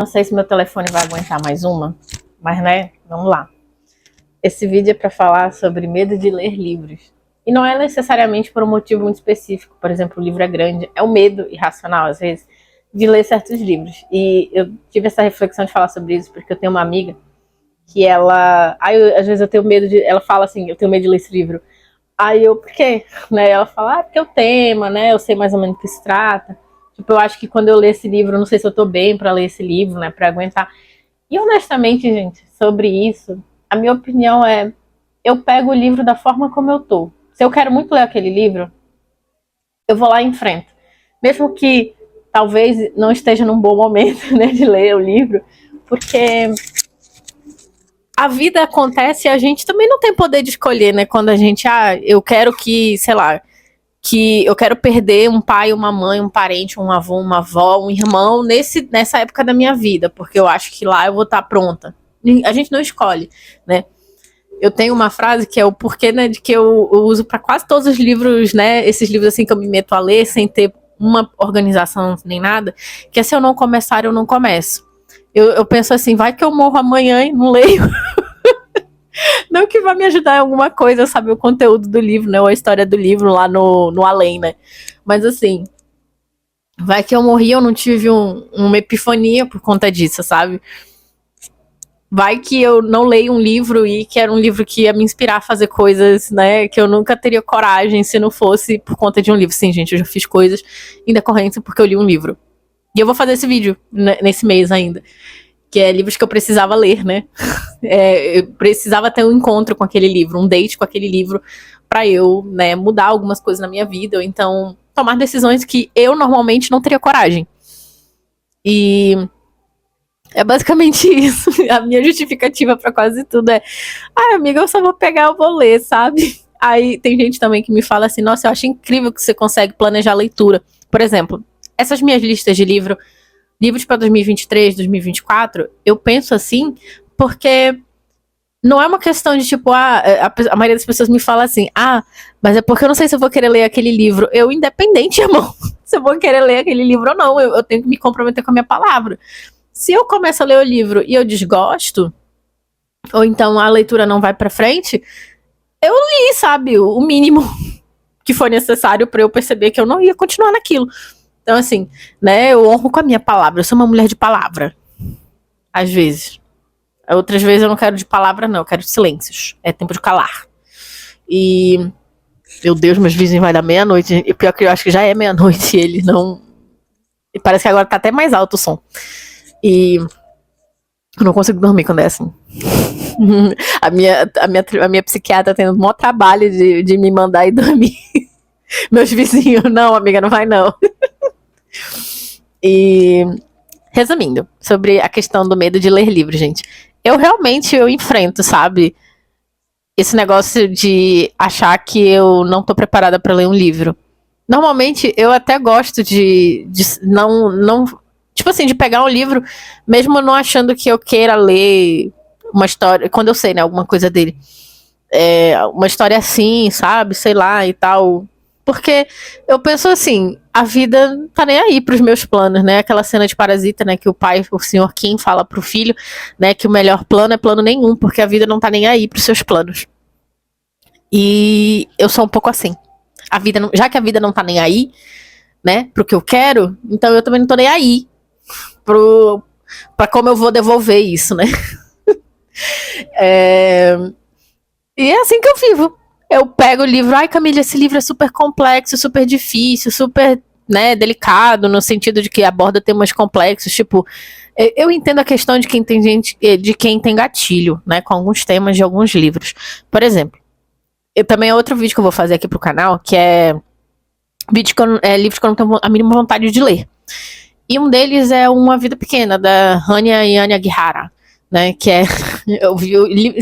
Não sei se meu telefone vai aguentar mais uma, mas né, vamos lá. Esse vídeo é para falar sobre medo de ler livros. E não é necessariamente por um motivo muito específico. Por exemplo, o livro é grande. É o medo irracional, às vezes, de ler certos livros. E eu tive essa reflexão de falar sobre isso porque eu tenho uma amiga que ela... às vezes eu tenho medo de... Ela fala assim, eu tenho medo de ler esse livro. Aí eu, por quê? Né? Ela fala, porque é o tema, né? Eu sei mais ou menos do que se trata. Tipo, eu acho que quando eu ler esse livro, eu não sei se eu tô bem pra ler esse livro, né? Pra aguentar. E honestamente, gente, sobre isso, a minha opinião é, eu pego o livro da forma como eu tô. Se eu quero muito ler aquele livro, eu vou lá e enfrento. Mesmo que talvez não esteja num bom momento, né, de ler o livro, porque a vida acontece e a gente também não tem poder de escolher, né? Quando a gente, eu quero que, sei lá, que eu quero perder um pai, uma mãe, um parente, um avô, uma avó, um irmão nessa época da minha vida, porque eu acho que lá eu vou estar pronta. A gente não escolhe, né? Eu tenho uma frase que é o porquê, né, de que eu uso para quase todos os livros, né? Esses livros assim que eu me meto a ler sem ter uma organização nem nada, que é se eu não começar, eu não começo. Eu penso assim, vai que eu morro amanhã e não leio. Não que vai me ajudar em alguma coisa, saber o conteúdo do livro, né? Ou a história do livro lá no além, né? Mas assim, vai que eu morri e eu não tive uma epifania por conta disso, sabe? Vai que eu não leio um livro e que era um livro que ia me inspirar a fazer coisas, né? Que eu nunca teria coragem se não fosse por conta de um livro. Sim, gente, eu já fiz coisas em decorrência porque eu li um livro. E eu vou fazer esse vídeo nesse mês ainda. Que é livros que eu precisava ler, né? Eu precisava ter um encontro com aquele livro, um date com aquele livro, pra eu, né, mudar algumas coisas na minha vida, ou então tomar decisões que eu normalmente não teria coragem. E é basicamente isso. A minha justificativa pra quase tudo é, amiga, eu só vou pegar, eu vou ler, sabe? Aí tem gente também que me fala assim, nossa, eu acho incrível que você consegue planejar a leitura. Por exemplo, essas minhas listas de livros para 2023, 2024, eu penso assim, porque não é uma questão de tipo, a maioria das pessoas me fala assim, mas é porque eu não sei se eu vou querer ler aquele livro. Eu, independente, irmão, se eu vou querer ler aquele livro ou não, eu tenho que me comprometer com a minha palavra. Se eu começo a ler o livro e eu desgosto, ou então a leitura não vai pra frente, eu li, sabe, o mínimo que for necessário pra eu perceber que eu não ia continuar naquilo. Então, assim, né, eu honro com a minha palavra. Eu sou uma mulher de palavra. Às vezes. Outras vezes eu não quero de palavra, não. Eu quero de silêncios. É tempo de calar. E, meu Deus, meus vizinhos vai dar meia-noite. E pior que eu acho que já é meia-noite e ele não... E parece que agora tá até mais alto o som. E eu não consigo dormir quando é assim. a minha psiquiatra tá tendo um maior trabalho de me mandar ir dormir. Meus vizinhos, não, amiga, não vai não. E resumindo, sobre a questão do medo de ler livros, gente. Eu realmente enfrento, sabe? Esse negócio de achar que eu não tô preparada para ler um livro. Normalmente, eu até gosto de não... Tipo assim, de pegar um livro, mesmo não achando que eu queira ler uma história... Quando eu sei, né, alguma coisa dele. Uma história assim, sabe? Sei lá e tal... Porque eu penso assim, a vida não tá nem aí pros meus planos, né? Aquela cena de Parasita, né? Que o pai, o senhor Kim, fala pro filho, né? Que o melhor plano é plano nenhum, porque a vida não tá nem aí pros seus planos. E eu sou um pouco assim. Já que a vida não tá nem aí, né? Pro que eu quero, então eu também não tô nem aí pra como eu vou devolver isso, né? E é assim que eu vivo. Eu pego o livro, Camila, esse livro é super complexo, super difícil, super, né, delicado, no sentido de que aborda temas complexos, tipo, eu entendo a questão de quem tem gatilho, né, com alguns temas de alguns livros. Por exemplo, também é outro vídeo que eu vou fazer aqui pro canal, que é livros que eu não tenho a mínima vontade de ler. E um deles é Uma Vida Pequena, da Hanya Yanagihara, né, que é, eu vi o livro...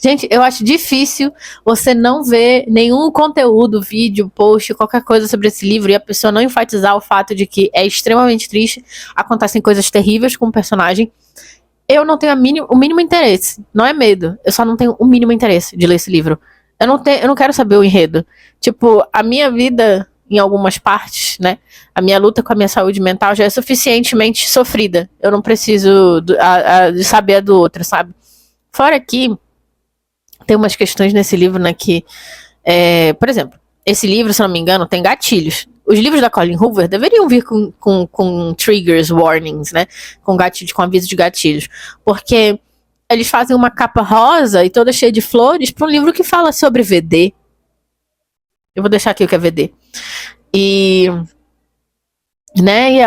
Gente, eu acho difícil você não ver nenhum conteúdo, vídeo, post, qualquer coisa sobre esse livro e a pessoa não enfatizar o fato de que é extremamente triste, acontecem coisas terríveis com o personagem. Eu não tenho o mínimo interesse, não é medo, eu só não tenho o mínimo interesse de ler esse livro. Eu não quero saber o enredo. Tipo, a minha vida em algumas partes, né? A minha luta com a minha saúde mental já é suficientemente sofrida. Eu não preciso de saber a do outro, sabe? Fora que tem umas questões nesse livro, né, que, por exemplo, esse livro, se não me engano, tem gatilhos. Os livros da Colleen Hoover deveriam vir com triggers, warnings, né? Com gatilhos, com aviso de gatilhos. Porque eles fazem uma capa rosa e toda cheia de flores para um livro que fala sobre VD. Eu vou deixar aqui o que é VD. E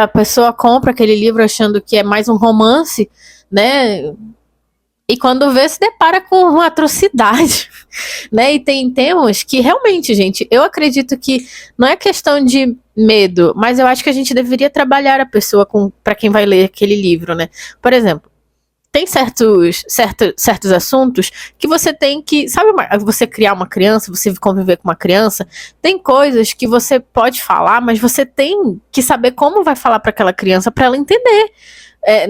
a pessoa compra aquele livro achando que é mais um romance, né? E quando vê, se depara com uma atrocidade, né? E tem temas que realmente, gente, eu acredito que não é questão de medo, mas eu acho que a gente deveria trabalhar a pessoa para quem vai ler aquele livro, né? Por exemplo, tem certos assuntos que você tem que, sabe, você criar uma criança, você conviver com uma criança, tem coisas que você pode falar, mas você tem que saber como vai falar para aquela criança para ela entender.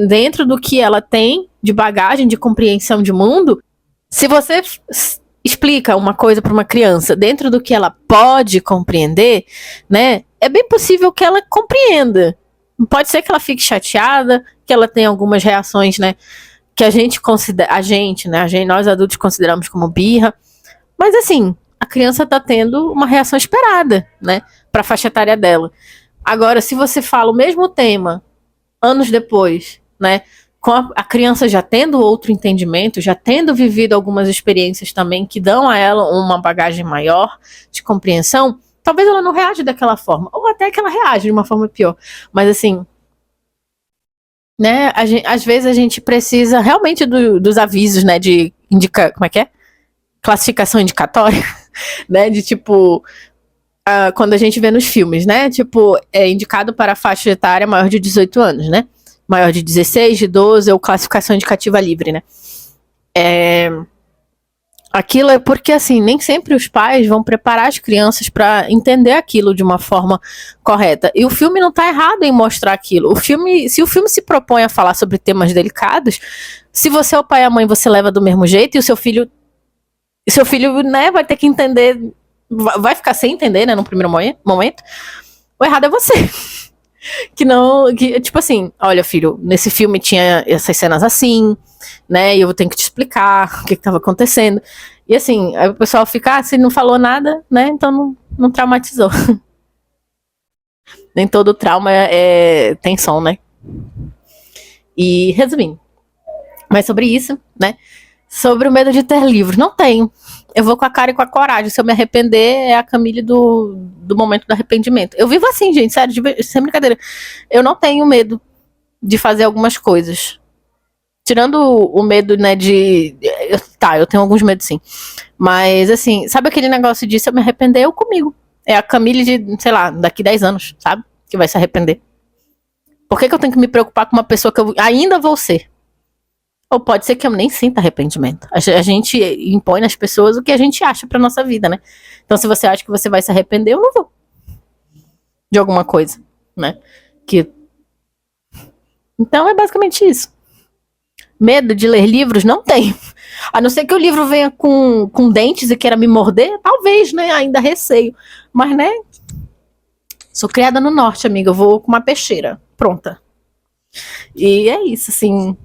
Dentro do que ela tem de bagagem, de compreensão de mundo, se você explica uma coisa para uma criança dentro do que ela pode compreender, né, é bem possível que ela compreenda. Pode ser que ela fique chateada, que ela tenha algumas reações, né, que a gente considera, nós adultos consideramos como birra, mas assim, a criança tá tendo uma reação esperada, né, para a faixa etária dela. Agora, se você fala o mesmo tema anos depois, né, com a criança já tendo outro entendimento, já tendo vivido algumas experiências também que dão a ela uma bagagem maior de compreensão, talvez ela não reaja daquela forma, ou até que ela reage de uma forma pior. Mas assim, né, às vezes a gente precisa realmente dos avisos, né, de como é que é? Classificação indicatória, né, de tipo, quando a gente vê nos filmes, né? Tipo, é indicado para a faixa etária maior de 18 anos, né? Maior de 16, de 12, ou classificação indicativa livre, né? Aquilo é porque, assim, nem sempre os pais vão preparar as crianças para entender aquilo de uma forma correta. E o filme não tá errado em mostrar aquilo. Se o filme se propõe a falar sobre temas delicados, se você é o pai e a mãe, você leva do mesmo jeito, e o seu filho, né, vai ter que entender, vai ficar sem entender, né, no primeiro momento. O errado é você. Tipo assim, olha, filho, nesse filme tinha essas cenas assim, né, e eu tenho que te explicar o que estava acontecendo. E assim, aí o pessoal fica, se não falou nada, né, então não traumatizou. Nem todo trauma tem som, né. E, resumindo, mas sobre isso, né, sobre o medo de ter livros, não tenho. Eu vou com a cara e com a coragem. Se eu me arrepender, é a Camille do momento do arrependimento. Eu vivo assim, gente, sério, sem brincadeira. Eu não tenho medo de fazer algumas coisas. Tirando o medo, né, eu tenho alguns medos, sim. Mas, assim, sabe aquele negócio de se eu me arrepender, eu comigo. É a Camille de, sei lá, daqui 10 anos, sabe? Que vai se arrepender. Por que eu tenho que me preocupar com uma pessoa que eu ainda vou ser? Ou pode ser que eu nem sinta arrependimento. A gente impõe nas pessoas o que a gente acha pra nossa vida, né? Então, se você acha que você vai se arrepender, eu não vou. De alguma coisa, né? Então, é basicamente isso. Medo de ler livros? Não tenho. A não ser que o livro venha com dentes e queira me morder, talvez, né? Ainda receio. Mas, né? Sou criada no norte, amiga. Eu vou com uma peixeira. Pronta. E é isso, assim.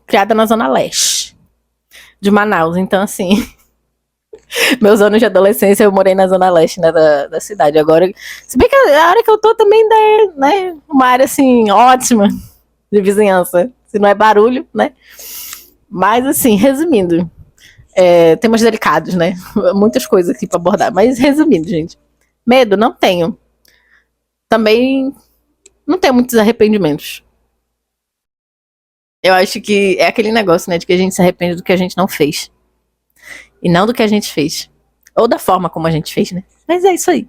Criada na zona leste de Manaus, então assim, meus anos de adolescência eu morei na zona leste, né, da cidade. Agora, se bem que a área que eu tô também é, né, uma área assim ótima de vizinhança, se não é barulho, né. Mas assim, resumindo, temas delicados, né, muitas coisas aqui para abordar, mas resumindo, gente, medo não tenho, também não tenho muitos arrependimentos. Eu acho que é aquele negócio, né, de que a gente se arrepende do que a gente não fez. E não do que a gente fez. Ou da forma como a gente fez, né? Mas é isso aí.